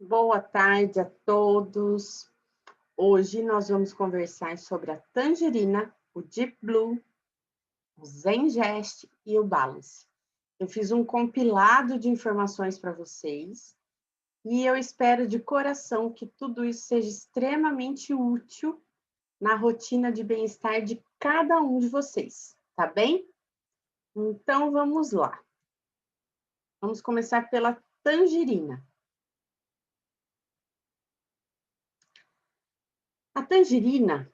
Boa tarde a todos. Hoje nós vamos conversar sobre a tangerina, o Deep Blue, o Zengest e o Balance. Eu fiz um compilado de informações para vocês e eu espero de coração que tudo isso seja extremamente útil na rotina de bem-estar de cada um de vocês, tá bem? Então vamos lá. Vamos começar pela tangerina. A tangerina,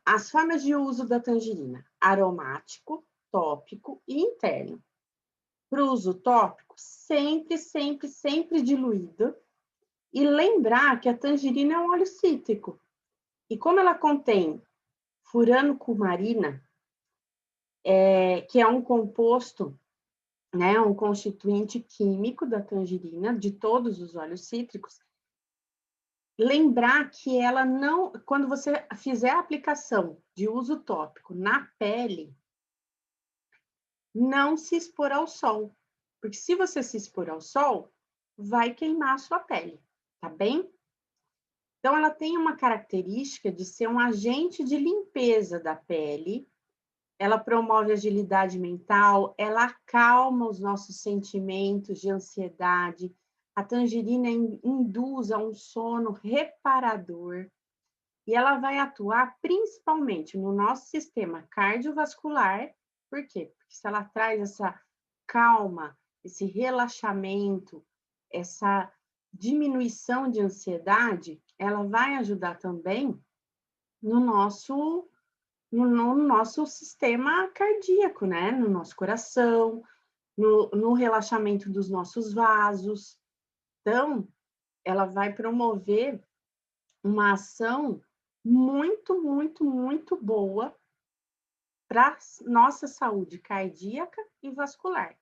as formas de uso da tangerina: aromático, tópico e interno. Para o uso tópico, sempre diluído. E lembrar que a tangerina é um óleo cítrico. E como ela contém furanocumarina, que é um composto, né, um constituinte químico da tangerina, de todos os óleos cítricos, lembrar que ela não, quando você fizer a aplicação de uso tópico na pele, não se expor ao sol, porque se você se expor ao sol, vai queimar a sua pele, tá bem? Então, ela tem uma característica de ser um agente de limpeza da pele, ela promove agilidade mental, ela acalma os nossos sentimentos de ansiedade, a tangerina induz a um sono reparador, e ela vai atuar principalmente no nosso sistema cardiovascular. Por quê? Porque se ela traz essa calma, esse relaxamento, essa diminuição de ansiedade, ela vai ajudar também no nosso sistema cardíaco, né? No nosso coração, no relaxamento dos nossos vasos. Então, ela vai promover uma ação muito boa para nossa saúde cardíaca e vascular.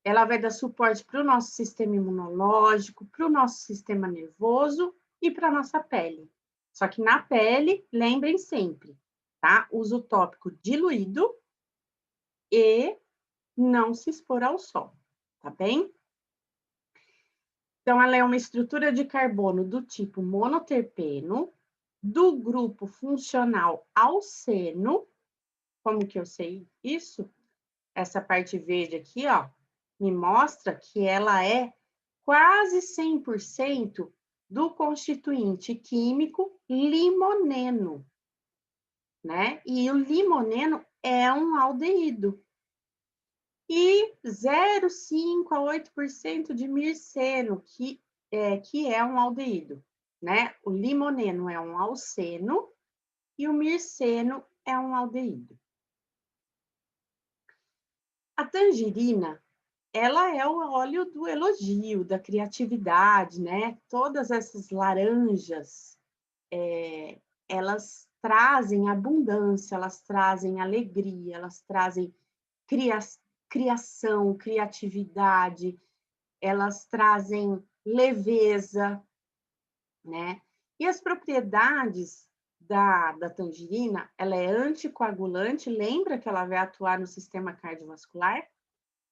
Ela vai dar suporte para o nosso sistema imunológico, para o nosso sistema nervoso e para a nossa pele. Só que na pele, lembrem sempre, tá? Uso tópico diluído e não se expor ao sol, tá bem? Então, ela é uma estrutura de carbono do tipo monoterpeno, do grupo funcional alceno. Como que eu sei isso? Essa parte verde aqui, ó, me mostra que ela é quase 100% do constituinte químico limoneno, né? E o limoneno é um aldeído. E 0,5 a 8% de mirceno, que é um aldeído, né? O limoneno é um alceno e o mirceno é um aldeído. A tangerina, ela é o óleo do elogio, da criatividade, né? Todas essas laranjas, elas trazem abundância, elas trazem alegria, elas trazem criação, criatividade, elas trazem leveza, né? E as propriedades da tangerina, ela é anticoagulante, lembra que ela vai atuar no sistema cardiovascular?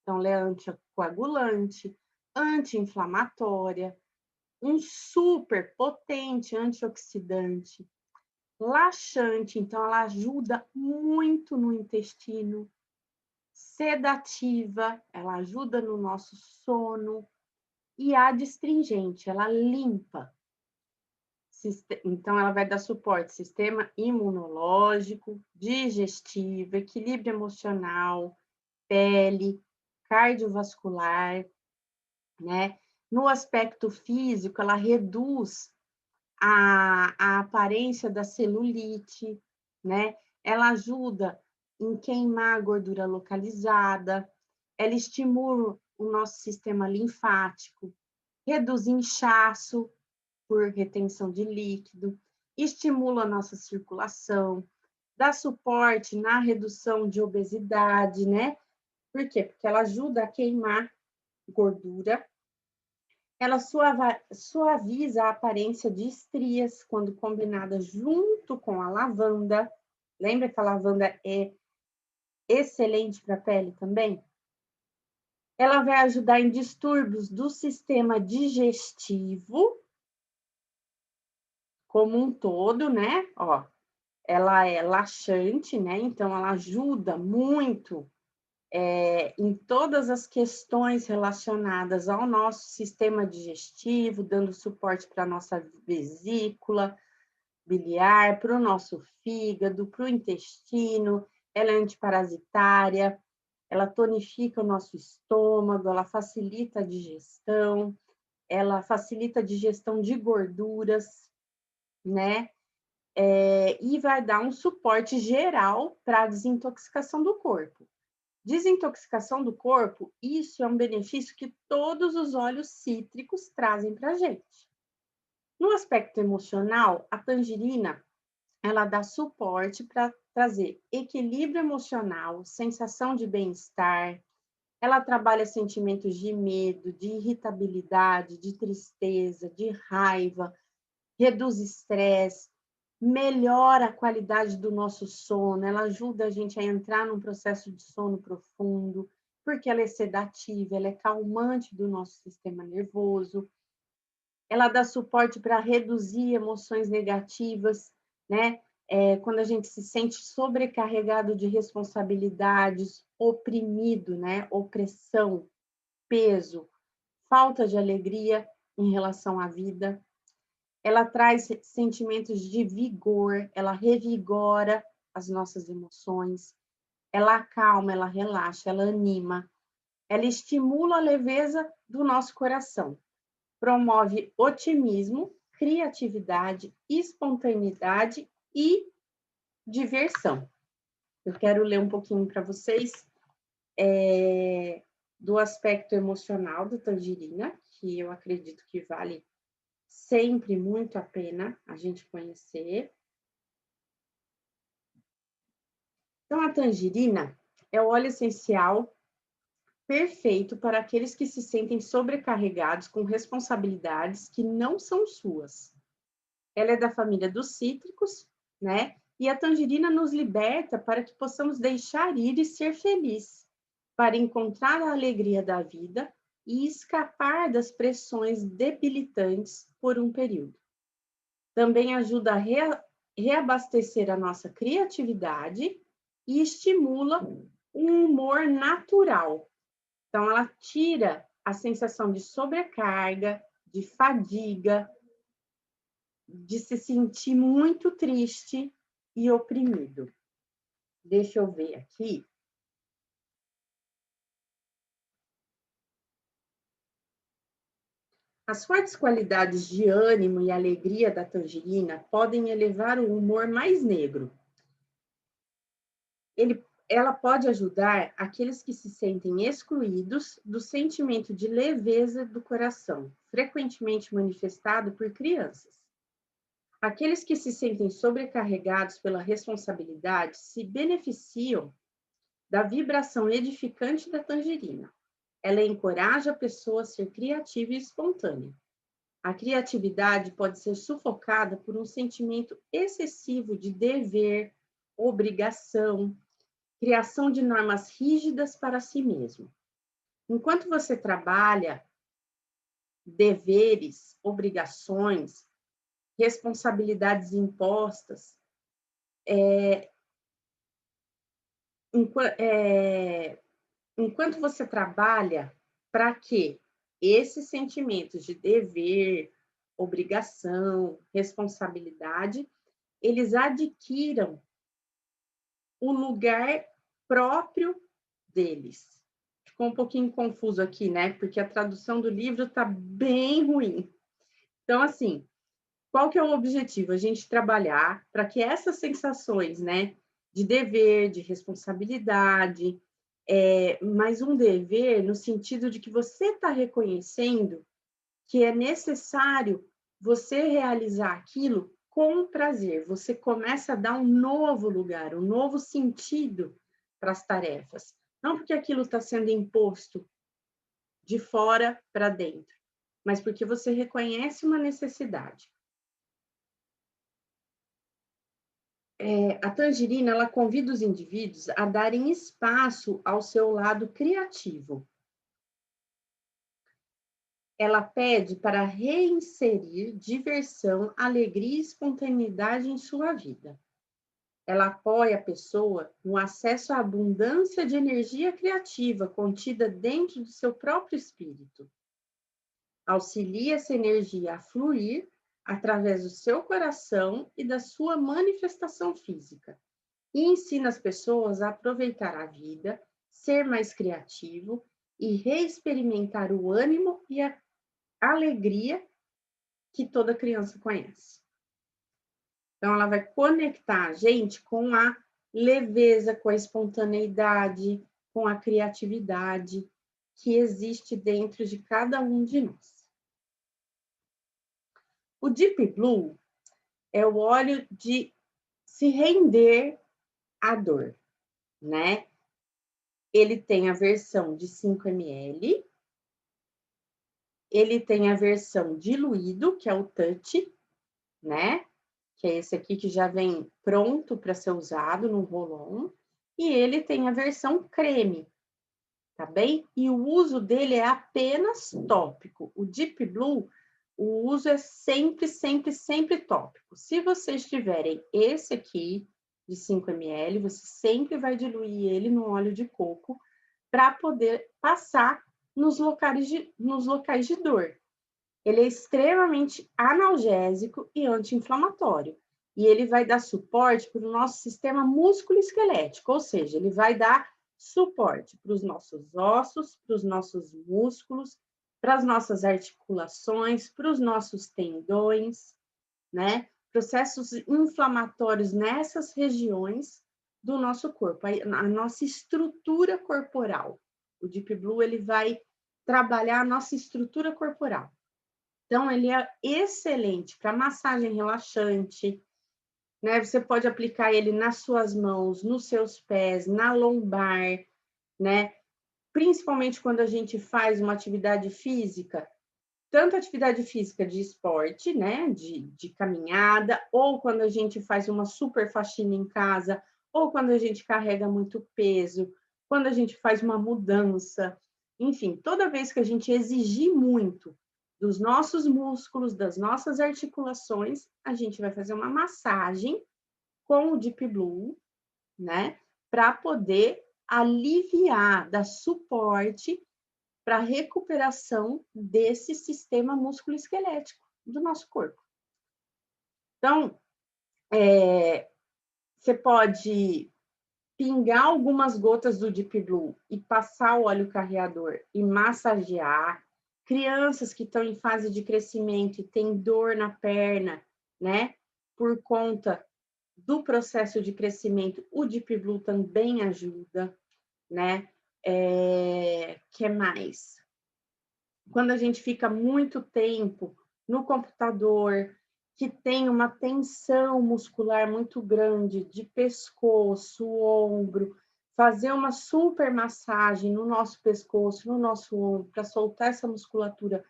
Então, ela é anticoagulante, anti-inflamatória, um super potente antioxidante, laxante, então ela ajuda muito no intestino, sedativa, ela ajuda no nosso sono, e adstringente, ela limpa. Então, ela vai dar suporte sistema imunológico, digestivo, equilíbrio emocional, pele, cardiovascular, né? No aspecto físico, ela reduz a aparência da celulite, né? Ela ajuda em queimar a gordura localizada, ela estimula o nosso sistema linfático, reduz inchaço por retenção de líquido, estimula a nossa circulação, dá suporte na redução de obesidade, né? Por quê? Porque ela ajuda a queimar gordura, ela suaviza a aparência de estrias quando combinada junto com a lavanda. Lembra que a lavanda é excelente para a pele também? Ela vai ajudar em distúrbios do sistema digestivo como um todo, né? Ó, ela é laxante, né? Então, ela ajuda muito em todas as questões relacionadas ao nosso sistema digestivo, dando suporte para a nossa vesícula biliar, para o nosso fígado, para o intestino, ela é antiparasitária, ela tonifica o nosso estômago, ela facilita a digestão, ela facilita a digestão de gorduras, né? E vai dar um suporte geral para a desintoxicação do corpo. Desintoxicação do corpo, isso é um benefício que todos os óleos cítricos trazem para a gente. No aspecto emocional, a tangerina, ela dá suporte para trazer equilíbrio emocional, sensação de bem-estar, ela trabalha sentimentos de medo, de irritabilidade, de tristeza, de raiva, reduz estresse, melhora a qualidade do nosso sono, ela ajuda a gente a entrar num processo de sono profundo, porque ela é sedativa, ela é calmante do nosso sistema nervoso, ela dá suporte para reduzir emoções negativas, né? Quando a gente se sente sobrecarregado de responsabilidades, oprimido, né? Opressão, peso, falta de alegria em relação à vida. Ela traz sentimentos de vigor, ela revigora as nossas emoções, ela acalma, ela relaxa, ela anima, ela estimula a leveza do nosso coração, promove otimismo, criatividade, espontaneidade e diversão. Eu quero ler um pouquinho para vocês do aspecto emocional da tangerina, que eu acredito que vale sempre muito a pena a gente conhecer. Então, a tangerina é o óleo essencial perfeito para aqueles que se sentem sobrecarregados com responsabilidades que não são suas. Ela é da família dos cítricos, né? E a tangerina nos liberta para que possamos deixar ir e ser feliz, para encontrar a alegria da vida e escapar das pressões debilitantes por um período. Também ajuda a reabastecer a nossa criatividade e estimula um humor natural. Então, ela tira a sensação de sobrecarga, de fadiga, de se sentir muito triste e oprimido. Deixa eu ver aqui. As fortes qualidades de ânimo e alegria da tangerina podem elevar o humor mais negro. Ela pode ajudar aqueles que se sentem excluídos do sentimento de leveza do coração, frequentemente manifestado por crianças. Aqueles que se sentem sobrecarregados pela responsabilidade se beneficiam da vibração edificante da tangerina. Ela encoraja a pessoa a ser criativa e espontânea. A criatividade pode ser sufocada por um sentimento excessivo de dever, obrigação, criação de normas rígidas para si mesmo. Enquanto você trabalha deveres, obrigações, responsabilidades impostas, enquanto você trabalha para que esses sentimentos de dever, obrigação, responsabilidade, eles adquiram o lugar próprio deles. Ficou um pouquinho confuso aqui, né? Porque a tradução do livro está bem ruim. Então, assim, qual que é o objetivo? A gente trabalhar para que essas sensações, né, de dever, de responsabilidade, mas um dever no sentido de que você está reconhecendo que é necessário você realizar aquilo com prazer. Você começa a dar um novo lugar, um novo sentido para as tarefas. Não porque aquilo está sendo imposto de fora para dentro, mas porque você reconhece uma necessidade. A tangerina, ela convida os indivíduos a darem espaço ao seu lado criativo. ela pede para reinserir diversão, alegria e espontaneidade em sua vida. Ela apoia a pessoa no acesso à abundância de energia criativa contida dentro do seu próprio espírito. Auxilia essa energia a fluir através do seu coração e da sua manifestação física. E ensina as pessoas a aproveitar a vida, ser mais criativo e reexperimentar o ânimo e a alegria que toda criança conhece. Então, ela vai conectar a gente com a leveza, com a espontaneidade, com a criatividade que existe dentro de cada um de nós. O Deep Blue é o óleo de se render à dor, né? Ele tem a versão de 5 ml, ele tem a versão diluído, que é o touch, né? Que é esse aqui que já vem pronto para ser usado no roll-on, e ele tem a versão creme, tá bem? E o uso dele é apenas tópico. O Deep Blue, o uso é sempre, sempre, sempre tópico. Se vocês tiverem esse aqui, de 5 ml, você sempre vai diluir ele no óleo de coco para poder passar nos locais de dor. Ele é extremamente analgésico e anti-inflamatório. E ele vai dar suporte para o nosso sistema músculo-esquelético, ou seja, ele vai dar suporte para os nossos ossos, para os nossos músculos, para as nossas articulações, para os nossos tendões, né? Processos inflamatórios nessas regiões do nosso corpo, a nossa estrutura corporal. O Deep Blue, ele vai trabalhar a nossa estrutura corporal. Então, ele é excelente para massagem relaxante, né? Você pode aplicar ele nas suas mãos, nos seus pés, na lombar, né? Principalmente quando a gente faz uma atividade física, tanto atividade física de esporte, né? De caminhada, ou quando a gente faz uma super faxina em casa, ou quando a gente carrega muito peso, quando a gente faz uma mudança. Enfim, toda vez que a gente exigir muito dos nossos músculos, das nossas articulações, a gente vai fazer uma massagem com o Deep Blue, né? Para poder aliviar, dar suporte para a recuperação desse sistema músculo-esquelético do nosso corpo. Então, você pode pingar algumas gotas do Deep Blue e passar o óleo carreador e massagear. Crianças que estão em fase de crescimento e têm dor na perna, né? Por conta do processo de crescimento, o Deep Blue também ajuda, né? Que mais? Quando a gente fica muito tempo no computador, que tem uma tensão muscular muito grande de pescoço, ombro, fazer uma super massagem no nosso pescoço, no nosso ombro, para soltar essa musculatura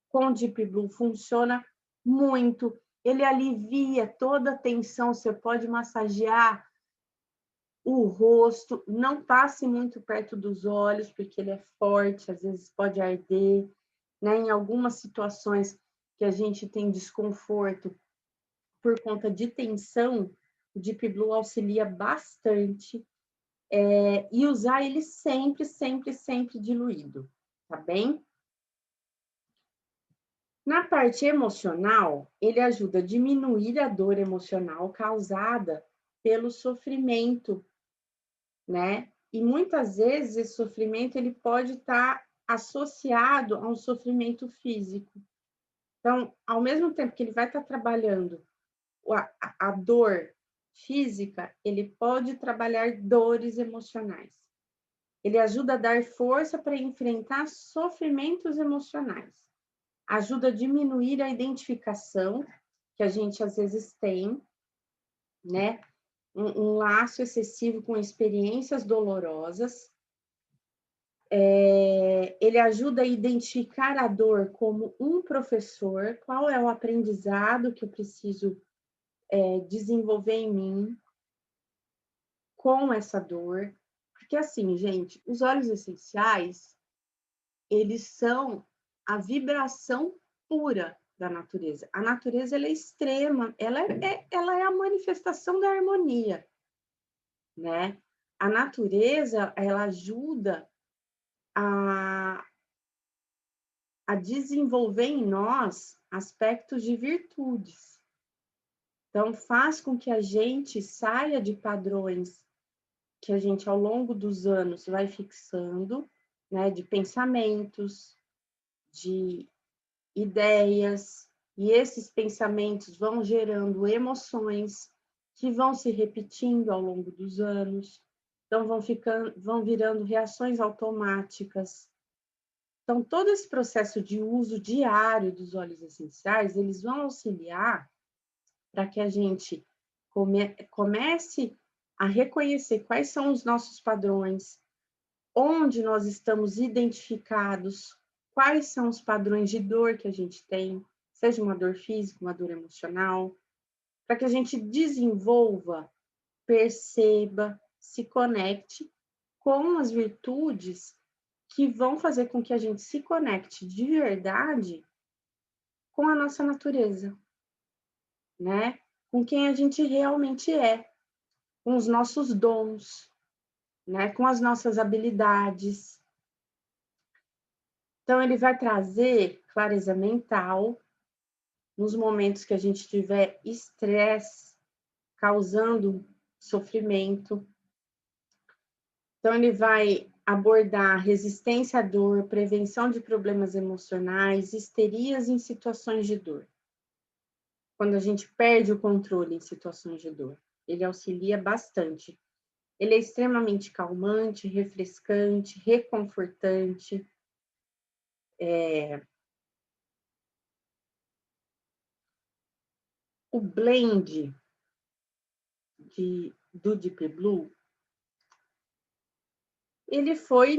com o Deep Blue funciona muito. Ele alivia toda a tensão, você pode massagear o rosto, não passe muito perto dos olhos, porque ele é forte, às vezes pode arder, né? Em algumas situações que a gente tem desconforto por conta de tensão, o Deep Blue auxilia bastante, e usar ele sempre, sempre, sempre diluído, tá bem? Na parte emocional, ele ajuda a diminuir a dor emocional causada pelo sofrimento, né? E muitas vezes esse sofrimento ele pode estar associado a um sofrimento físico. Então, ao mesmo tempo que ele vai estar trabalhando a dor física, ele pode trabalhar dores emocionais. Ele ajuda a dar força para enfrentar sofrimentos emocionais. Ajuda a diminuir a identificação que a gente às vezes tem, né? Um laço excessivo com experiências dolorosas. Ele ajuda a identificar a dor como um professor, qual é o aprendizado que eu preciso desenvolver em mim com essa dor. Porque assim, gente, os óleos essenciais, eles são a vibração pura da natureza. A natureza ela é extrema, ela é a manifestação da harmonia, né? A natureza, ela ajuda a desenvolver em nós aspectos de virtudes. Então, faz com que a gente saia de padrões que a gente, ao longo dos anos, vai fixando, né, de pensamentos, de ideias, e esses pensamentos vão gerando emoções que vão se repetindo ao longo dos anos, então vão virando reações automáticas. Então, todo esse processo de uso diário dos óleos essenciais, eles vão auxiliar para que a gente comece a reconhecer quais são os nossos padrões, onde nós estamos identificados, quais são os padrões de dor que a gente tem, seja uma dor física, uma dor emocional, para que a gente desenvolva, perceba, se conecte com as virtudes que vão fazer com que a gente se conecte de verdade com a nossa natureza, né? Com quem a gente realmente é, com os nossos dons, né? Com as nossas habilidades. Então, ele vai trazer clareza mental nos momentos que a gente tiver estresse causando sofrimento. Então, ele vai abordar resistência à dor, prevenção de problemas emocionais, histerias em situações de dor. Quando a gente perde o controle em situações de dor, ele auxilia bastante. Ele é extremamente calmante, refrescante, reconfortante. O blend do Deep Blue, ele foi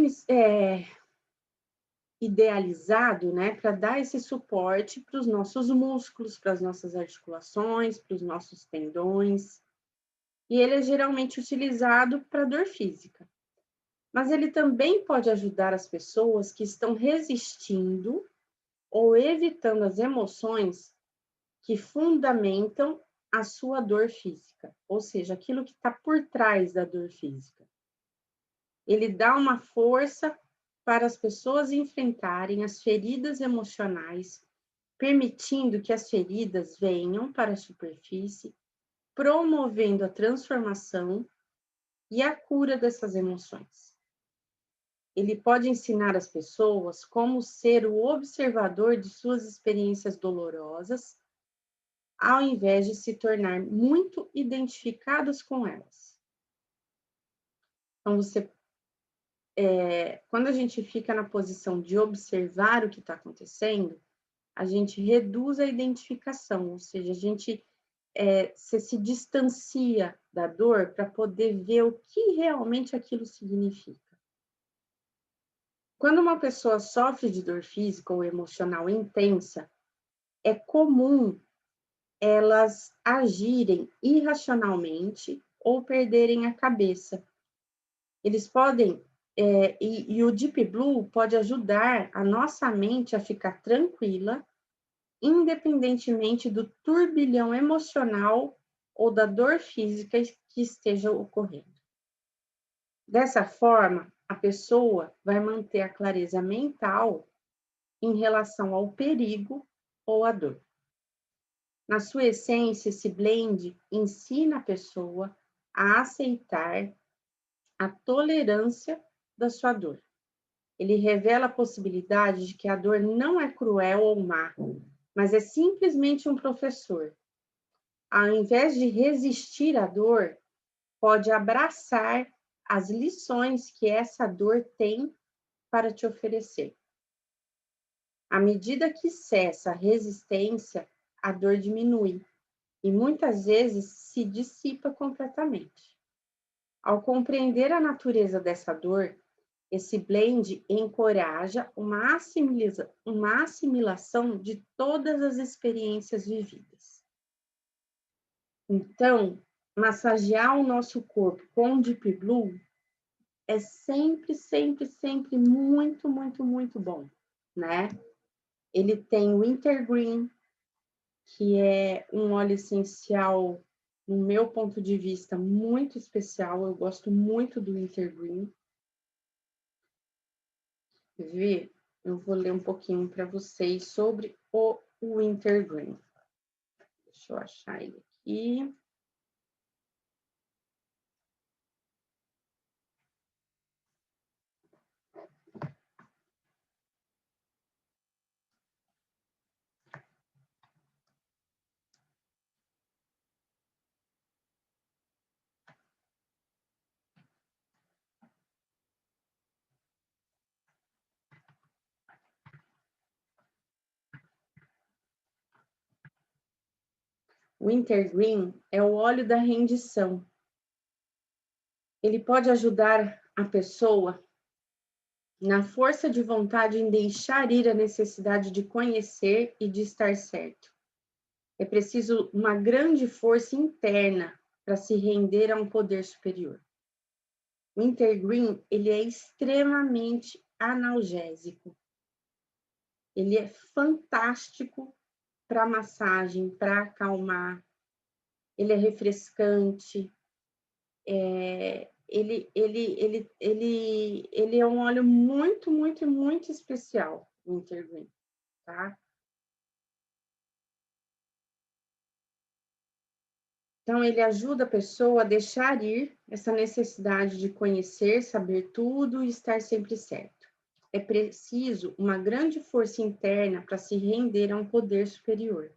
idealizado, né, para dar esse suporte para os nossos músculos, para as nossas articulações, para os nossos tendões, e ele é geralmente utilizado para dor física. Mas ele também pode ajudar as pessoas que estão resistindo ou evitando as emoções que fundamentam a sua dor física, ou seja, aquilo que está por trás da dor física. Ele dá uma força para as pessoas enfrentarem as feridas emocionais, permitindo que as feridas venham para a superfície, promovendo a transformação e a cura dessas emoções. Ele pode ensinar as pessoas como ser o observador de suas experiências dolorosas, ao invés de se tornar muito identificados com elas. Então, quando a gente fica na posição de observar o que está acontecendo, a gente reduz a identificação, ou seja, a gente se distancia da dor para poder ver o que realmente aquilo significa. Quando uma pessoa sofre de dor física ou emocional intensa, é comum elas agirem irracionalmente ou perderem a cabeça. Eles podem, e o Deep Blue pode ajudar a nossa mente a ficar tranquila, independentemente do turbilhão emocional ou da dor física que esteja ocorrendo. Dessa forma, a pessoa vai manter a clareza mental em relação ao perigo ou à dor. Na sua essência, esse blend ensina a pessoa a aceitar a tolerância da sua dor. Ele revela a possibilidade de que a dor não é cruel ou má, mas é simplesmente um professor. Ao invés de resistir à dor, pode abraçar as lições que essa dor tem para te oferecer. À medida que cessa a resistência, a dor diminui e muitas vezes se dissipa completamente. Ao compreender a natureza dessa dor, esse blend encoraja uma assimilação de todas as experiências vividas. Então, massagear o nosso corpo com Deep Blue é sempre, sempre, sempre muito, muito, muito bom, né? Ele tem o Intergreen, que é um óleo essencial, no meu ponto de vista, muito especial. Eu gosto muito do Intergreen. Quer ver? Eu vou ler um pouquinho para vocês sobre o Intergreen. Deixa eu achar ele aqui. O Intergreen é o óleo da rendição. Ele pode ajudar a pessoa na força de vontade em deixar ir a necessidade de conhecer e de estar certo. É preciso uma grande força interna para se render a um poder superior. O Intergreen, ele é extremamente analgésico. Ele é fantástico para massagem, para acalmar. Ele é refrescante. Ele é um óleo muito, muito, muito especial, o Intergreen, tá? Então, ele ajuda a pessoa a deixar ir essa necessidade de conhecer, saber tudo e estar sempre certo. É preciso uma grande força interna para se render a um poder superior.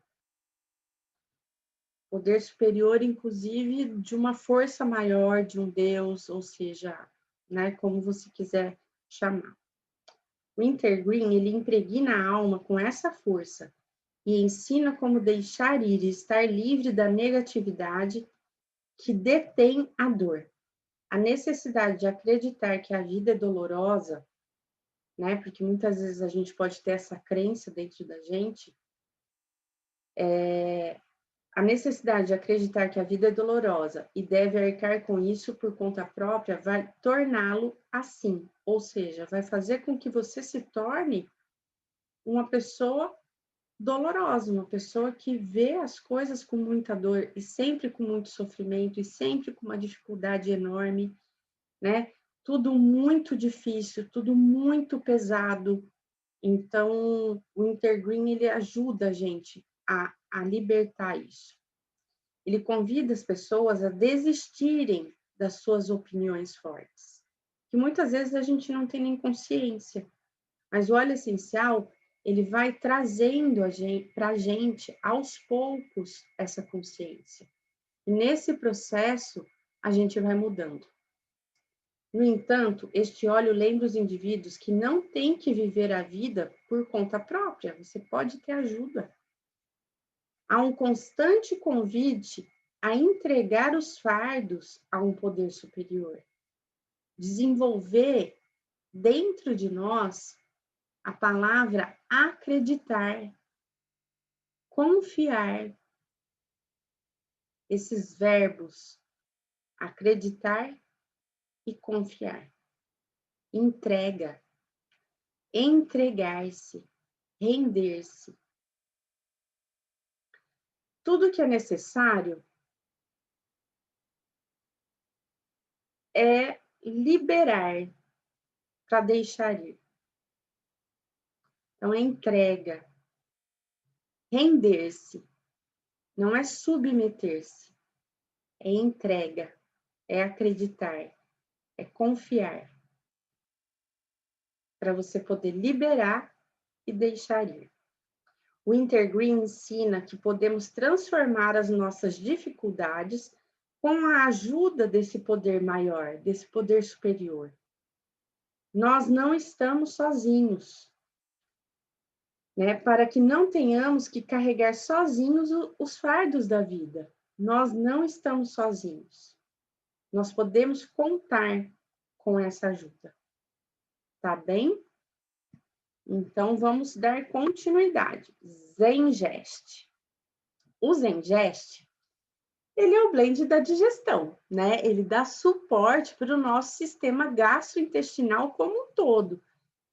Poder superior, inclusive, de uma força maior, de um Deus, ou seja, né, como você quiser chamar. O Intergreen, ele impregna a alma com essa força e ensina como deixar ir e estar livre da negatividade que detém a dor. A necessidade de acreditar que a vida é dolorosa, né? Porque muitas vezes a gente pode ter essa crença dentro da gente. A necessidade de acreditar que a vida é dolorosa e deve arcar com isso por conta própria vai torná-lo assim, ou seja, vai fazer com que você se torne uma pessoa dolorosa, uma pessoa que vê as coisas com muita dor e sempre com muito sofrimento e sempre com uma dificuldade enorme, né? Tudo muito difícil, tudo muito pesado. Então, o Intergreen, ele ajuda a gente a libertar isso. Ele convida as pessoas a desistirem das suas opiniões fortes, que muitas vezes a gente não tem nem consciência. Mas o óleo essencial, ele vai trazendo para a gente, aos poucos, essa consciência. E nesse processo, a gente vai mudando. No entanto, este óleo lembra os indivíduos que não têm que viver a vida por conta própria, você pode ter ajuda. Há um constante convite a entregar os fardos a um poder superior. Desenvolver dentro de nós a palavra acreditar, confiar. Esses verbos acreditar e confiar. Entrega, entregar-se, render-se. Tudo que é necessário é liberar para deixar ir. Então, é entrega, render-se, não é submeter-se, é entrega, é acreditar, é confiar, para você poder liberar e deixar ir. O Intergreen ensina que podemos transformar as nossas dificuldades com a ajuda desse poder maior, desse poder superior. Nós não estamos sozinhos, né? Para que não tenhamos que carregar sozinhos os fardos da vida. Nós não estamos sozinhos. Nós podemos contar com essa ajuda. Tá bem? Então, vamos dar continuidade. Zengest. O Zengest, ele é o blend da digestão, né? Ele dá suporte para o nosso sistema gastrointestinal como um todo,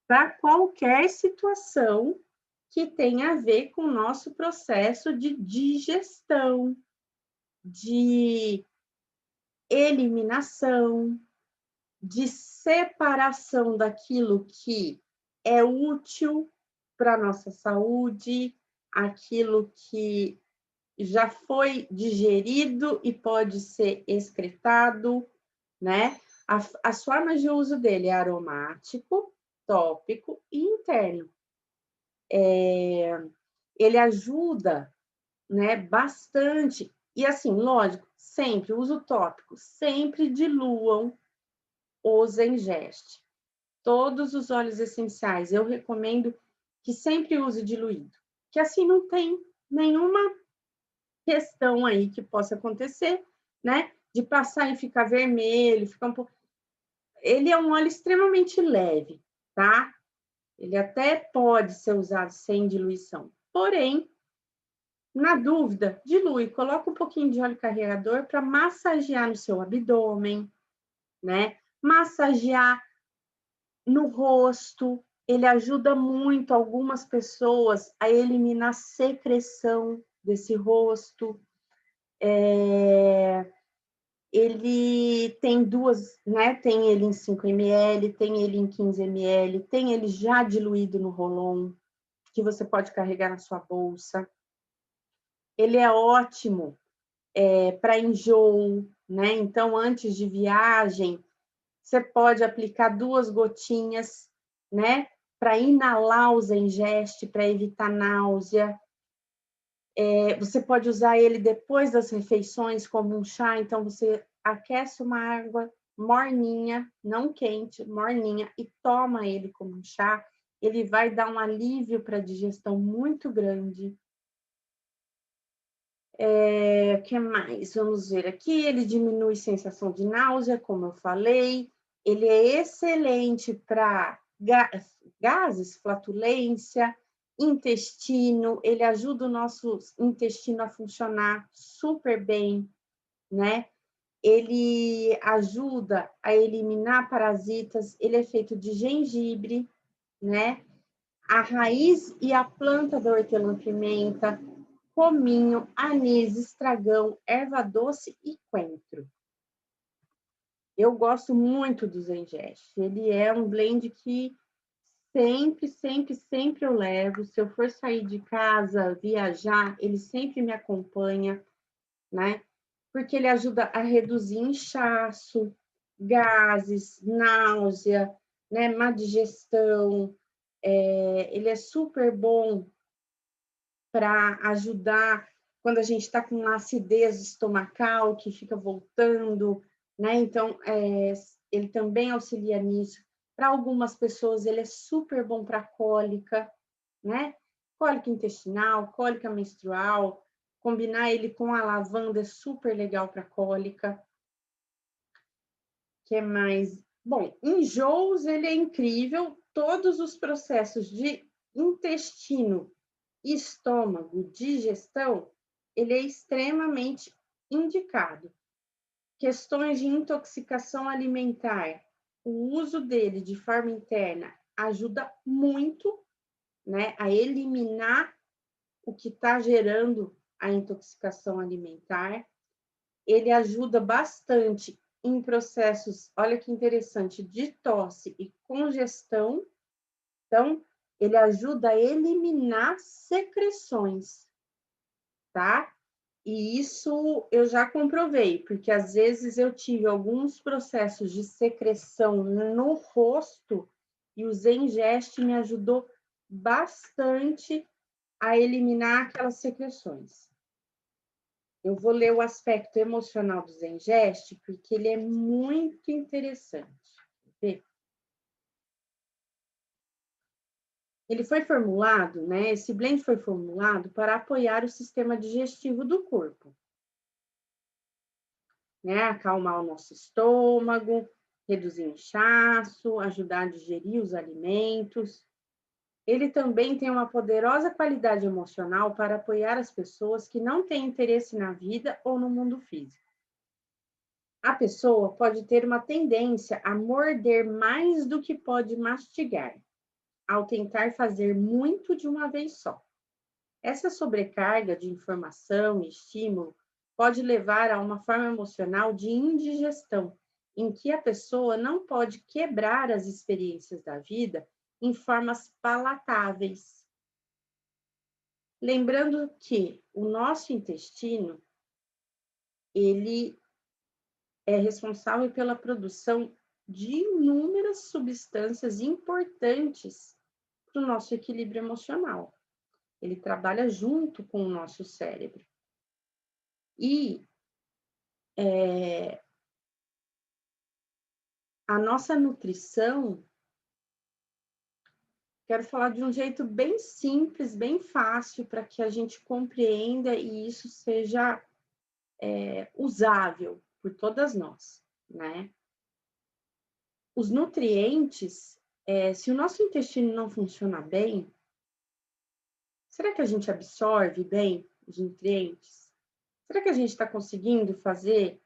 para qualquer situação que tem a ver com o nosso processo de digestão, de eliminação, de separação daquilo que é útil para a nossa saúde, aquilo que já foi digerido e pode ser excretado, né? As formas de uso dele é aromático, tópico e interno. Ele ajuda, né, bastante. E assim, lógico, sempre, uso tópico, sempre diluam o Zengest. Todos os óleos essenciais, eu recomendo que sempre use diluído, que assim não tem nenhuma questão aí que possa acontecer, né? De passar e ficar vermelho, ficar um pouco. Ele é um óleo extremamente leve, tá? Ele até pode ser usado sem diluição. Porém, na dúvida, dilui, coloca um pouquinho de óleo carregador para massagear no seu abdômen, né? Massagear no rosto. Ele ajuda muito algumas pessoas a eliminar a secreção desse rosto. Ele tem duas, né? Tem ele em 5 ml, tem ele em 15 ml, tem ele já diluído no Rolon, que você pode carregar na sua bolsa. Ele é ótimo para enjoo, né? Então, antes de viagem, você pode aplicar 2 gotinhas, né? Para inalar o Zengest, para evitar náusea. Você pode usar ele depois das refeições como um chá, então você aquece uma água morninha, não quente, morninha, e toma ele como um chá. Ele vai dar um alívio para a digestão muito grande. O que mais? Vamos ver aqui. Ele diminui sensação de náusea, como eu falei. Ele é excelente para gases, flatulência, intestino. Ele ajuda o nosso intestino a funcionar super bem, né? Ele ajuda a eliminar parasitas. Ele é feito de gengibre, né? A raiz e a planta da hortelã-pimenta, cominho, anis, estragão, erva doce e coentro. Eu gosto muito do Zengest. Ele é um blend que sempre eu levo. Se eu for sair de casa, viajar, ele sempre me acompanha, né? Porque ele ajuda a reduzir inchaço, gases, náusea, né? Má digestão. Ele é super bom para ajudar quando a gente está com uma acidez estomacal que fica voltando, né? Então, ele também auxilia nisso. Para algumas pessoas, ele é super bom para cólica, né? Cólica intestinal, cólica menstrual. Combinar ele com a lavanda é super legal para cólica. O que mais? Bom, enjoos, ele é incrível. Todos os processos de intestino, estômago, digestão, ele é extremamente indicado. Questões de intoxicação alimentar, o uso dele de forma interna ajuda muito, né, a eliminar o que está gerando a intoxicação alimentar. Ele ajuda bastante em processos, olha que interessante, de tosse e congestão. Então, ele ajuda a eliminar secreções, tá? E isso eu já comprovei, porque às vezes eu tive alguns processos de secreção no rosto e o Zengest me ajudou bastante a eliminar aquelas secreções. Eu vou ler o aspecto emocional do Zengest, porque ele é muito interessante. Vê? Ele foi formulado, né? Esse blend foi formulado para apoiar o sistema digestivo do corpo, né? Acalmar o nosso estômago, reduzir inchaço, ajudar a digerir os alimentos. Ele também tem uma poderosa qualidade emocional para apoiar as pessoas que não têm interesse na vida ou no mundo físico. A pessoa pode ter uma tendência a morder mais do que pode mastigar. ao tentar fazer muito de uma vez só. Essa sobrecarga de informação e estímulo pode levar a uma forma emocional de indigestão, em que a pessoa não pode quebrar as experiências da vida em formas palatáveis. Lembrando que o nosso intestino, ele é responsável pela produção de inúmeras substâncias importantes para o nosso equilíbrio emocional. Ele trabalha junto com o nosso cérebro. E a nossa nutrição, quero falar de um jeito bem simples, bem fácil, para que a gente compreenda e isso seja usável por todas nós, né? Os nutrientes, se o nosso intestino não funciona bem, será que a gente absorve bem os nutrientes? Será que a gente está conseguindo fazer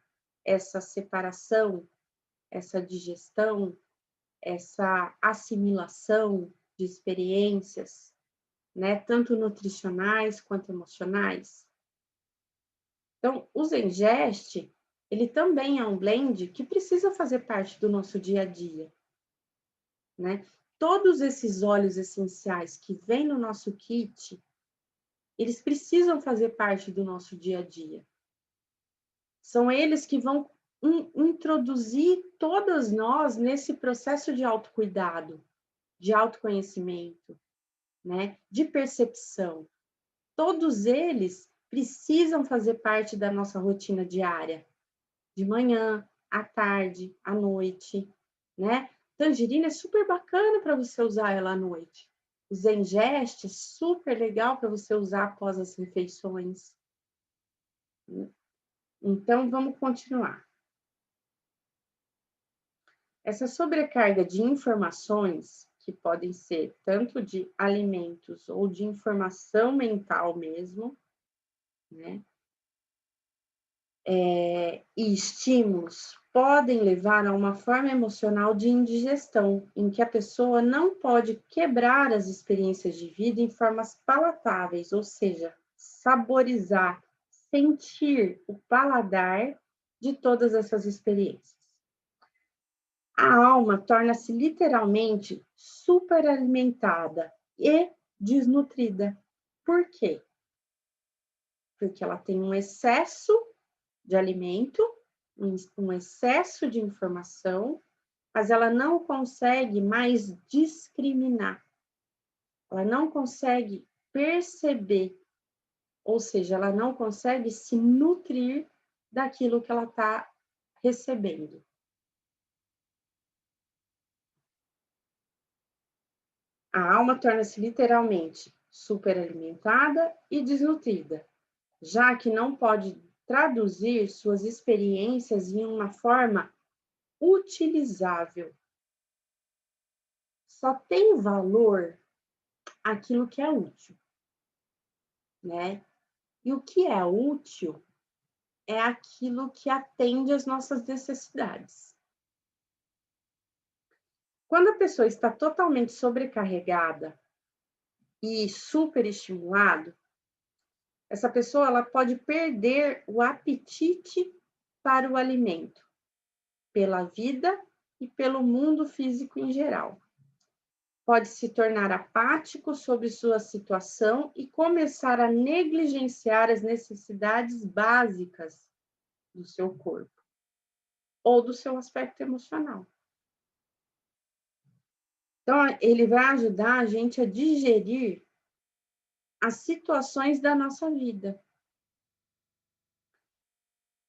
essa separação, essa digestão, essa assimilação de experiências, né, tanto nutricionais quanto emocionais? Então, o Zengest, ele também é um blend que precisa fazer parte do nosso dia a dia, né? Todos esses óleos essenciais que vêm no nosso kit, eles precisam fazer parte do nosso dia a dia. São eles que vão introduzir todas nós nesse processo de autocuidado, de autoconhecimento, né? De percepção. Todos eles precisam fazer parte da nossa rotina diária, de manhã, à tarde, à noite, né? Tangerina é super bacana para você usar ela à noite. O Zengest é super legal para você usar após as refeições. Então, vamos continuar. Essa sobrecarga de informações, que podem ser tanto de alimentos ou de informação mental mesmo, né? E estímulos podem levar a uma forma emocional de indigestão, em que a pessoa não pode quebrar as experiências de vida em formas palatáveis, ou seja, saborizar, sentir o paladar de todas essas experiências. A alma torna-se literalmente superalimentada e desnutrida. Por quê? Porque ela tem um excesso de alimento, um excesso de informação, mas ela não consegue mais discriminar. Ela não consegue perceber, ou seja, ela não consegue se nutrir daquilo que ela está recebendo. A alma torna-se literalmente superalimentada e desnutrida, já que não pode traduzir suas experiências em uma forma utilizável. Só tem valor aquilo que é útil, né? E o que é útil é aquilo que atende às nossas necessidades. Quando a pessoa está totalmente sobrecarregada e superestimulada, essa pessoa ela pode perder o apetite para o alimento, pela vida e pelo mundo físico em geral. Pode se tornar apático sobre sua situação e começar a negligenciar as necessidades básicas do seu corpo ou do seu aspecto emocional. Então, ele vai ajudar a gente a digerir as situações da nossa vida.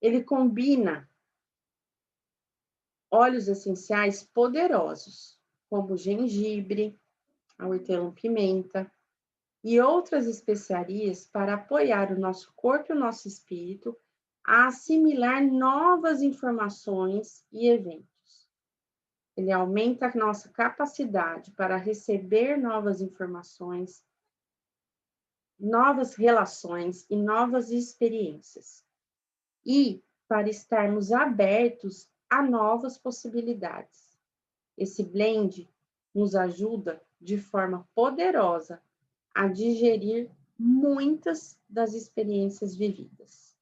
Ele combina óleos essenciais poderosos, como gengibre, a hortelã-pimenta e outras especiarias para apoiar o nosso corpo e o nosso espírito a assimilar novas informações e eventos. Ele aumenta a nossa capacidade para receber novas informações, novas relações e novas experiências. E para estarmos abertos a novas possibilidades. Esse blend nos ajuda de forma poderosa a digerir muitas das experiências vividas.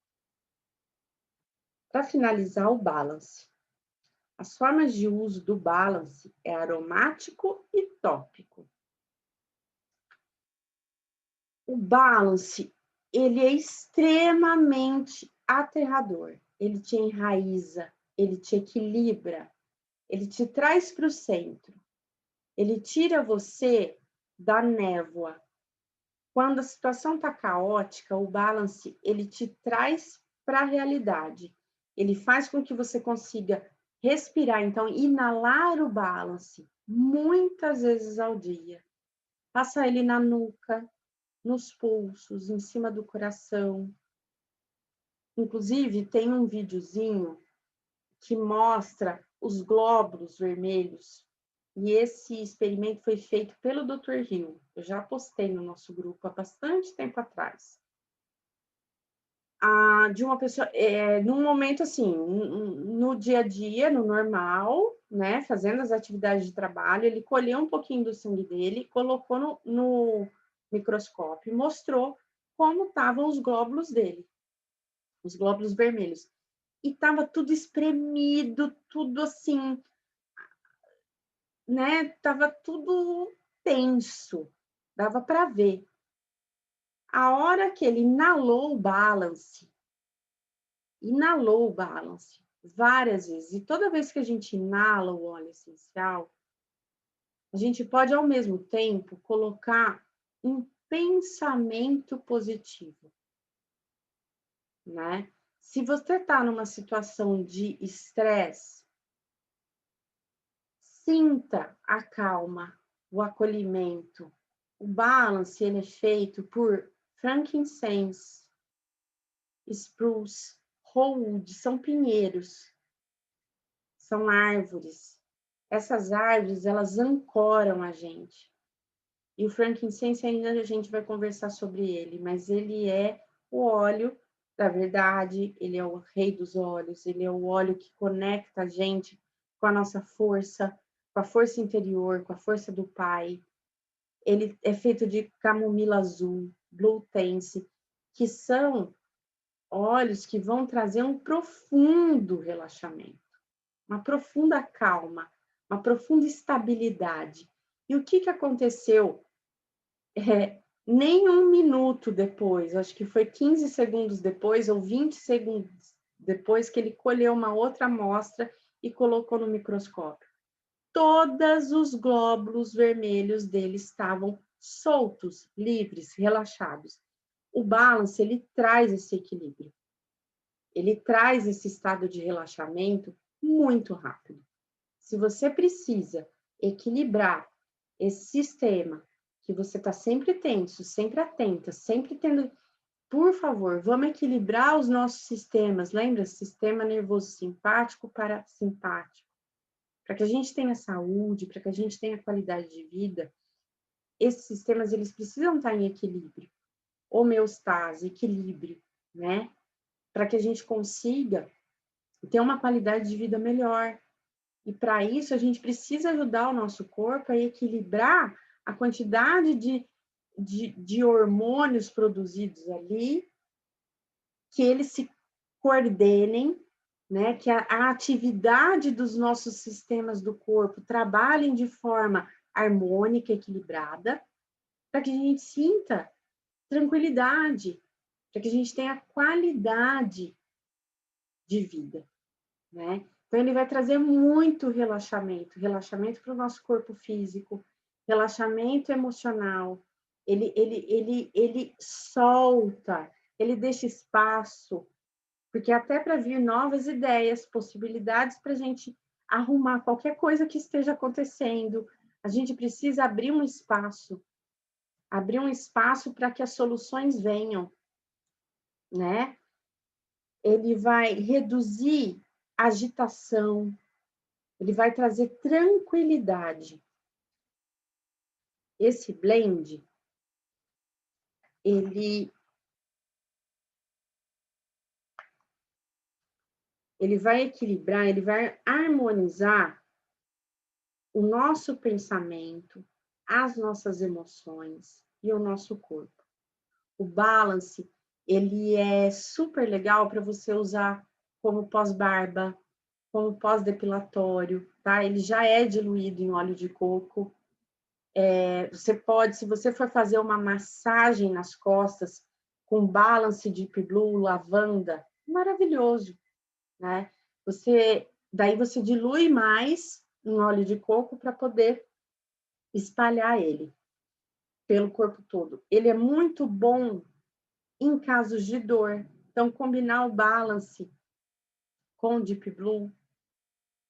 Para finalizar, o balance. As formas de uso do balance é aromático e tópico. O balance, ele é extremamente aterrador. Ele te enraiza, ele te equilibra, ele te traz para o centro. Ele tira você da névoa. Quando a situação está caótica, o balance, ele te traz para a realidade. Ele faz com que você consiga respirar, então, inalar o balance muitas vezes ao dia. Passa ele na nuca, nos pulsos, em cima do coração. Inclusive, tem um videozinho que mostra os glóbulos vermelhos. E esse experimento foi feito pelo Dr. Hill. Eu já postei no nosso grupo há bastante tempo atrás. De uma pessoa, num momento assim, no dia a dia, no normal, né, fazendo as atividades de trabalho, ele colheu um pouquinho do sangue dele, colocou no microscópio e mostrou como estavam os glóbulos dele, os glóbulos vermelhos. E estava tudo espremido, tudo assim, né? Tava tudo tenso, dava para ver. A hora que ele inalou o balance várias vezes, e toda vez que a gente inala o óleo essencial, a gente pode ao mesmo tempo colocar um pensamento positivo, né? Se você está numa situação de estresse, sinta a calma, o acolhimento. O balance ele é feito por frankincense, spruce, rosewood, são pinheiros, são árvores. Essas árvores, elas ancoram a gente. E o frankincense ainda a gente vai conversar sobre ele, mas ele é o óleo da verdade, ele é o rei dos óleos, ele é o óleo que conecta a gente com a nossa força, com a força interior, com a força do Pai. Ele é feito de camomila azul, blue tense, que são óleos que vão trazer um profundo relaxamento, uma profunda calma, uma profunda estabilidade. E o que aconteceu? Nem um minuto depois, acho que foi 15 segundos depois ou 20 segundos depois que ele colheu uma outra amostra e colocou no microscópio. Todos os glóbulos vermelhos dele estavam soltos, livres, relaxados. O balance, ele traz esse equilíbrio. Ele traz esse estado de relaxamento muito rápido. Se você precisa equilibrar esse sistema, que você está sempre tenso, sempre atenta, sempre tendo... Por favor, vamos equilibrar os nossos sistemas. Lembra? Sistema nervoso simpático, parasimpático. Para que a gente tenha saúde, para que a gente tenha qualidade de vida, esses sistemas eles precisam estar em equilíbrio, homeostase, equilíbrio, né? Para que a gente consiga ter uma qualidade de vida melhor. E para isso a gente precisa ajudar o nosso corpo a equilibrar a quantidade de hormônios produzidos ali, que eles se coordenem, né? Que a atividade dos nossos sistemas do corpo trabalhem de forma harmônica, equilibrada, para que a gente sinta tranquilidade, para que a gente tenha qualidade de vida, né? Então, ele vai trazer muito relaxamento para o nosso corpo físico, relaxamento emocional, ele solta, ele deixa espaço, porque até para vir novas ideias, possibilidades para a gente arrumar qualquer coisa que esteja acontecendo, a gente precisa abrir um espaço para que as soluções venham, né? Ele vai reduzir agitação, ele vai trazer tranquilidade. Esse blend, ele vai equilibrar, ele vai harmonizar o nosso pensamento, as nossas emoções e o nosso corpo. O Balance, ele é super legal para você usar como pós-barba, como pós-depilatório, tá? Ele já é diluído em óleo de coco. Você pode, se você for fazer uma massagem nas costas com Balance Deep Blue, lavanda, maravilhoso, né? Daí você dilui mais em óleo de coco para poder espalhar ele pelo corpo todo. Ele é muito bom em casos de dor. Então, combinar o Balance com o Deep Blue,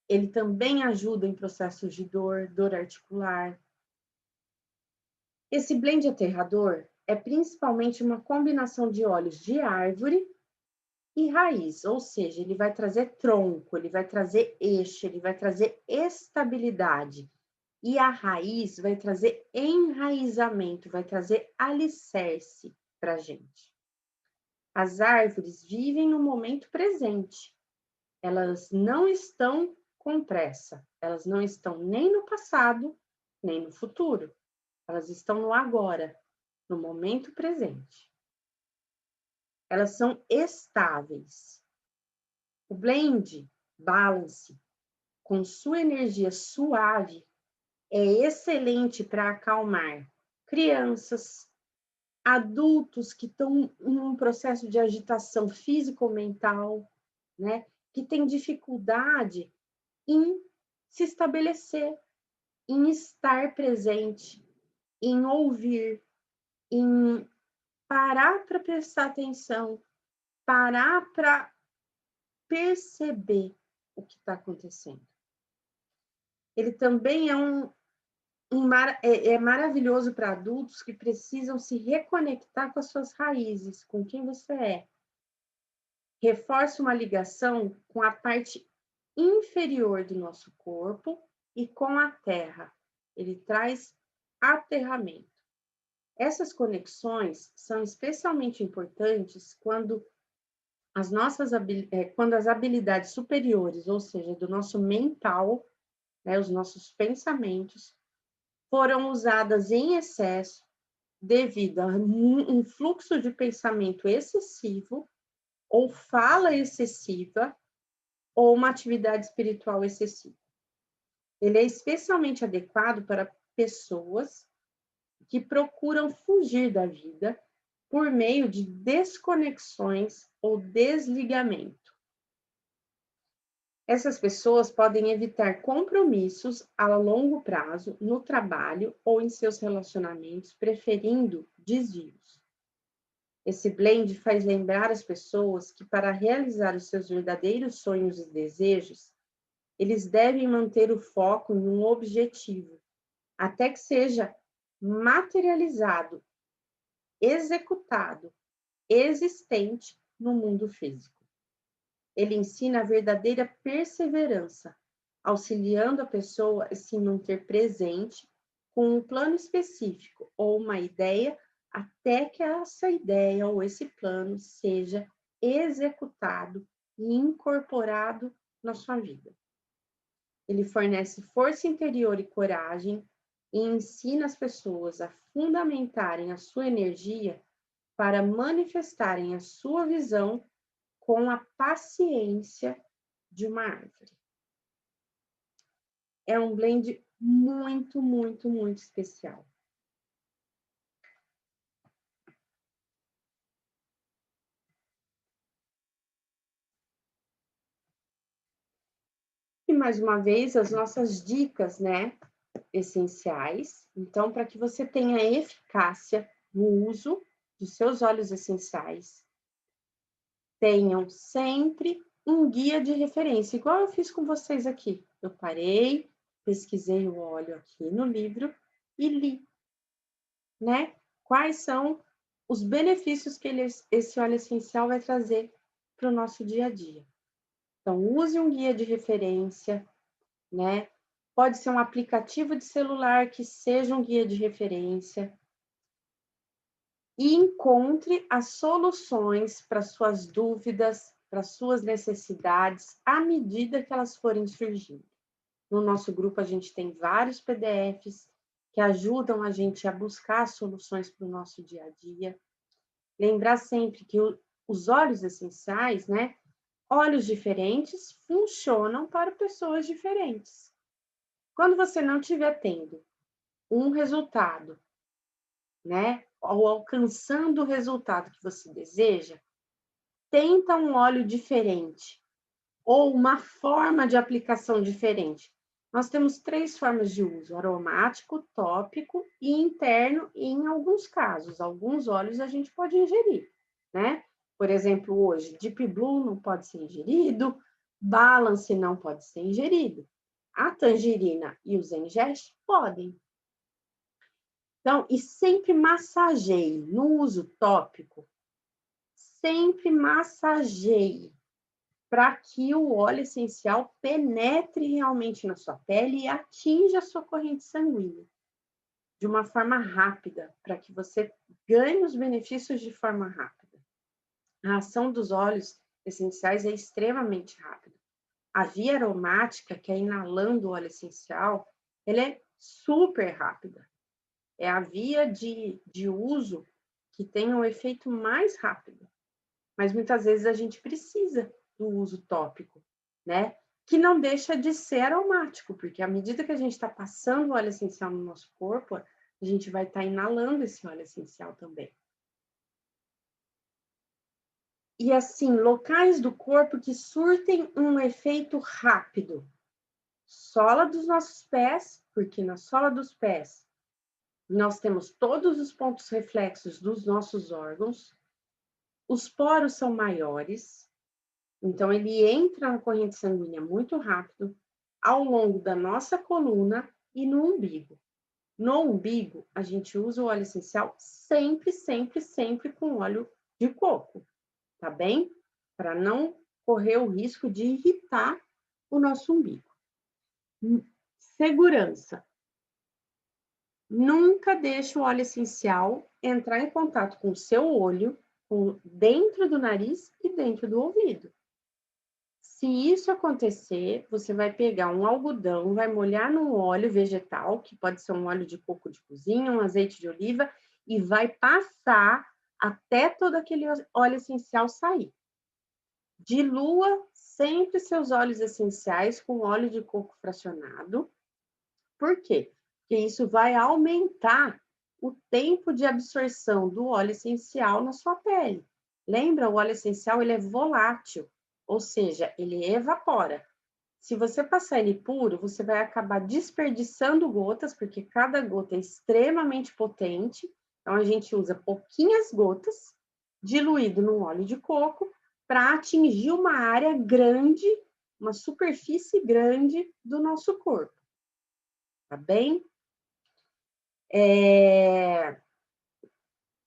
ele também ajuda em processos de dor, dor articular. Esse blend aterrador é principalmente uma combinação de óleos de árvore e raiz, ou seja, ele vai trazer tronco, ele vai trazer eixo, ele vai trazer estabilidade. E a raiz vai trazer enraizamento, vai trazer alicerce para a gente. As árvores vivem no momento presente. Elas não estão com pressa. Elas não estão nem no passado, nem no futuro. Elas estão no agora, no momento presente. Elas são estáveis. O blend Balance, com sua energia suave, é excelente para acalmar crianças, adultos que estão em um processo de agitação físico-mental, né? Que tem dificuldade em se estabelecer, em estar presente, em ouvir, em parar para prestar atenção, parar para perceber o que está acontecendo. Ele também é maravilhoso para adultos que precisam se reconectar com as suas raízes, com quem você é. Reforça uma ligação com a parte inferior do nosso corpo e com a terra. Ele traz aterramento. Essas conexões são especialmente importantes quando quando as habilidades superiores, ou seja, do nosso mental, né, os nossos pensamentos, foram usadas em excesso devido a um fluxo de pensamento excessivo, ou fala excessiva, ou uma atividade espiritual excessiva. Ele é especialmente adequado para pessoas que procuram fugir da vida por meio de desconexões ou desligamento. Essas pessoas podem evitar compromissos a longo prazo no trabalho ou em seus relacionamentos, preferindo desvios. Esse blend faz lembrar as pessoas que, para realizar os seus verdadeiros sonhos e desejos, eles devem manter o foco em um objetivo, até que seja materializado, executado, existente no mundo físico. Ele ensina a verdadeira perseverança, auxiliando a pessoa a se manter presente com um plano específico ou uma ideia até que essa ideia ou esse plano seja executado e incorporado na sua vida. Ele fornece força interior e coragem e ensina as pessoas a fundamentarem a sua energia para manifestarem a sua visão com a paciência de uma árvore. É um blend muito, muito, muito especial. E mais uma vez, as nossas dicas, né, essenciais. Então, para que você tenha eficácia no uso dos seus óleos essenciais, tenham sempre um guia de referência, igual eu fiz com vocês aqui. Eu parei, pesquisei o óleo aqui no livro e li, né? Quais são os benefícios que esse óleo essencial vai trazer para o nosso dia a dia. Então, use um guia de referência, né? Pode ser um aplicativo de celular que seja um guia de referência. E encontre as soluções para suas dúvidas, para suas necessidades, à medida que elas forem surgindo. No nosso grupo, a gente tem vários PDFs que ajudam a gente a buscar soluções para o nosso dia a dia. Lembrar sempre que os óleos essenciais, né? Óleos diferentes funcionam para pessoas diferentes. Quando você não estiver tendo um resultado, né? Ou alcançando o resultado que você deseja, tenta um óleo diferente ou uma forma de aplicação diferente. Nós temos 3 formas de uso: aromático, tópico e interno, e em alguns casos, alguns óleos a gente pode ingerir, né? Por exemplo, hoje, Deep Blue não pode ser ingerido, Balance não pode ser ingerido. A tangerina e o Zengest podem. Então, e sempre massageie. No uso tópico, sempre massageie para que o óleo essencial penetre realmente na sua pele e atinja a sua corrente sanguínea de uma forma rápida, para que você ganhe os benefícios de forma rápida. A ação dos óleos essenciais é extremamente rápida. A via aromática, que é inalando o óleo essencial, ela é super rápida. É a via de uso que tem um efeito mais rápido. Mas muitas vezes a gente precisa do uso tópico, né? Que não deixa de ser aromático, porque à medida que a gente está passando o óleo essencial no nosso corpo, a gente vai estar inalando esse óleo essencial também. E assim, locais do corpo que surtem um efeito rápido. Sola dos nossos pés, porque na sola dos pés nós temos todos os pontos reflexos dos nossos órgãos, os poros são maiores, então ele entra na corrente sanguínea muito rápido, ao longo da nossa coluna e no umbigo. No umbigo, a gente usa o óleo essencial sempre, sempre, sempre com óleo de coco, tá bem? Para não correr o risco de irritar o nosso umbigo. Segurança. Nunca deixe o óleo essencial entrar em contato com o seu olho, dentro do nariz e dentro do ouvido. Se isso acontecer, você vai pegar um algodão, vai molhar no óleo vegetal, que pode ser um óleo de coco de cozinha, um azeite de oliva, e vai passar até todo aquele óleo essencial sair. Dilua sempre seus óleos essenciais com óleo de coco fracionado. Por quê? Porque isso vai aumentar o tempo de absorção do óleo essencial na sua pele. Lembra, o óleo essencial ele é volátil, ou seja, ele evapora. Se você passar ele puro, você vai acabar desperdiçando gotas, porque cada gota é extremamente potente. Então, a gente usa pouquinhas gotas, diluído no óleo de coco, para atingir uma área grande, uma superfície grande do nosso corpo. Tá bem?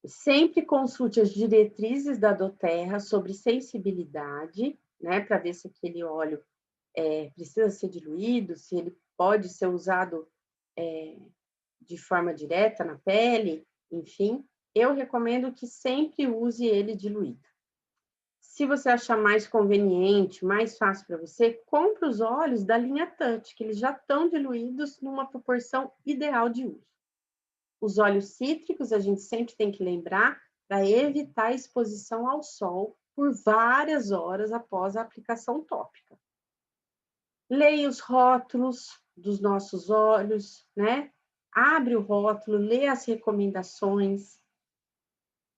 Sempre consulte as diretrizes da doTERRA sobre sensibilidade, né, para ver se aquele óleo precisa ser diluído, se ele pode ser usado de forma direta na pele, enfim. Eu recomendo que sempre use ele diluído. Se você achar mais conveniente, mais fácil para você, compre os óleos da linha Touch, que eles já estão diluídos numa proporção ideal de uso. Os óleos cítricos, a gente sempre tem que lembrar para evitar a exposição ao sol por várias horas após a aplicação tópica. Leia os rótulos dos nossos óleos, né? Abre o rótulo, lê as recomendações.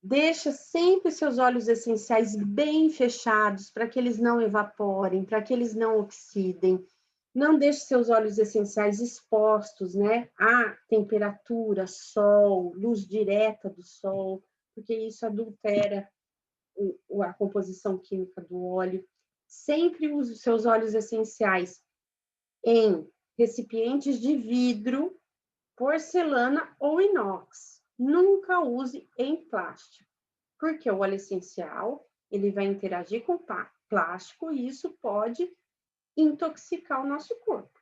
Deixa sempre seus óleos essenciais bem fechados para que eles não evaporem, para que eles não oxidem. Não deixe seus óleos essenciais expostos, né? A temperatura, sol, luz direta do sol, porque isso adultera a composição química do óleo. Sempre use os seus óleos essenciais em recipientes de vidro, porcelana ou inox. Nunca use em plástico, porque o óleo essencial ele vai interagir com plástico e isso pode intoxicar o nosso corpo.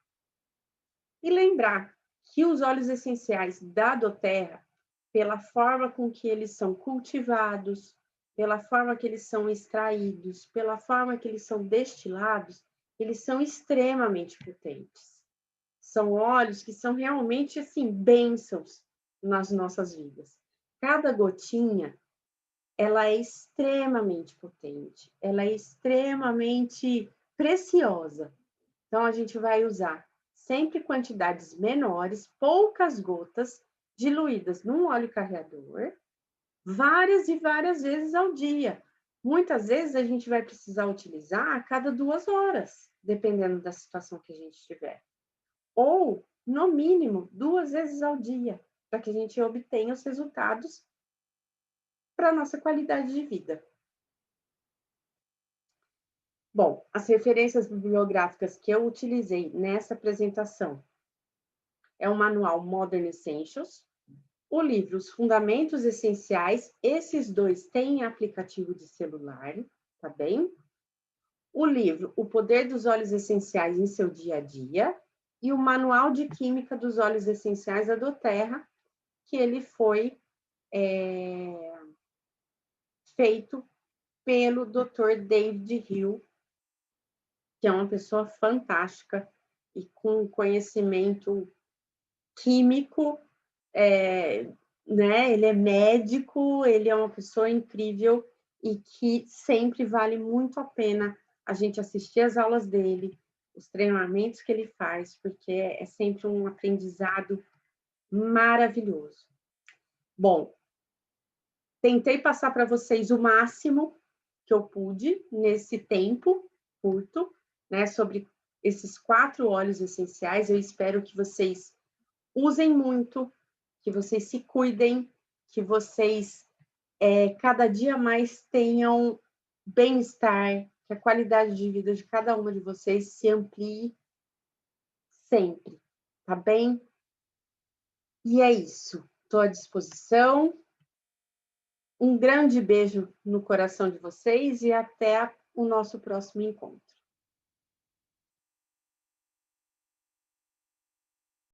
E lembrar que os óleos essenciais da doTERRA, pela forma com que eles são cultivados, pela forma que eles são extraídos, pela forma que eles são destilados, eles são extremamente potentes. São óleos que são realmente, assim, bênçãos nas nossas vidas. Cada gotinha, ela é extremamente potente, ela é extremamente preciosa. Então, a gente vai usar sempre quantidades menores, poucas gotas, diluídas num óleo carreador, várias e várias vezes ao dia. Muitas vezes a gente vai precisar utilizar a cada 2 horas, dependendo da situação que a gente tiver. Ou, no mínimo, 2 vezes ao dia, para que a gente obtenha os resultados para a nossa qualidade de vida. Bom, as referências bibliográficas que eu utilizei nessa apresentação é o manual Modern Essentials, o livro Os Fundamentos Essenciais, esses dois têm aplicativo de celular, tá bem? O livro O Poder dos Óleos Essenciais em Seu Dia a Dia e o Manual de Química dos Óleos Essenciais da doTERRA, que ele foi feito pelo Dr. David Hill, que é uma pessoa fantástica e com conhecimento químico, né? Ele é médico, ele é uma pessoa incrível e que sempre vale muito a pena a gente assistir as aulas dele, os treinamentos que ele faz, porque é sempre um aprendizado maravilhoso. Bom, tentei passar para vocês o máximo que eu pude nesse tempo curto, né, sobre esses 4 óleos essenciais. Eu espero que vocês usem muito, que vocês se cuidem, que vocês cada dia mais tenham bem-estar, que a qualidade de vida de cada uma de vocês se amplie sempre, tá bem? E é isso. Estou à disposição. Um grande beijo no coração de vocês e até o nosso próximo encontro.